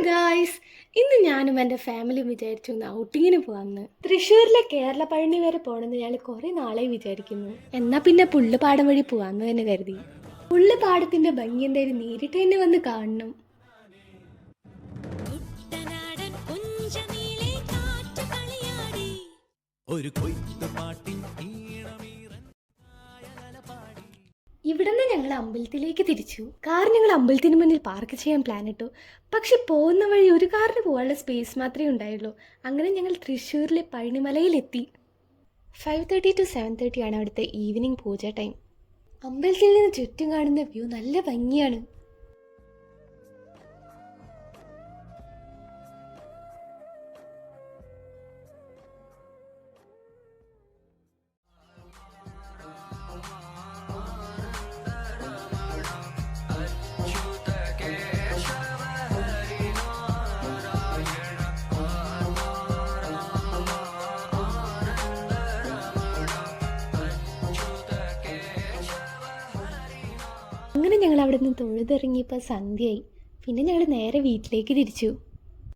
Guys, ഇന്ന് ഞാനും എൻ്റെ ഫാമിലിയും വിചാരിച്ചു ഒന്ന് ഔട്ടിങ്ങിന് പോകാമെന്ന്. തൃശ്ശൂരിലെ കേരള പഴനി വരെ പോകണമെന്ന് ഞാൻ കുറേ നാളെ വിചാരിക്കുന്നു. എന്നാൽ പിന്നെ പുള്ളുപാടം വഴി പോകാമെന്ന് തന്നെ കരുതി. പുള്ളുപാടത്തിൻ്റെ ഭംഗി എന്തായാലും നേരിട്ട് തന്നെ വന്ന് കാണണം. ഇവിടെ നിന്ന് ഞങ്ങൾ അമ്പലത്തിലേക്ക് തിരിച്ചു. കാർ ഞങ്ങൾ അമ്പലത്തിന് മുന്നിൽ പാർക്ക് ചെയ്യാൻ പ്ലാൻ ഇട്ടു. പക്ഷെ പോകുന്ന വഴി ഒരു കാറിന് പോകാനുള്ള സ്പേസ് മാത്രമേ ഉണ്ടായുള്ളൂ. അങ്ങനെ ഞങ്ങൾ തൃശ്ശൂരിലെ പഴനിമലയിലെത്തി. 5:30 to 7:30 ആണ് അവിടുത്തെ ഈവനിങ് പൂജ ടൈം. അമ്പലത്തിൽ നിന്ന് ചുറ്റും കാണുന്ന വ്യൂ നല്ല ഭംഗിയാണ്. അങ്ങനെ ഞങ്ങൾ അവിടെ നിന്ന് തൊഴുതിറങ്ങിയപ്പോൾ സന്ധ്യയായി. പിന്നെ ഞങ്ങൾ നേരെ വീട്ടിലേക്ക് തിരിച്ചു.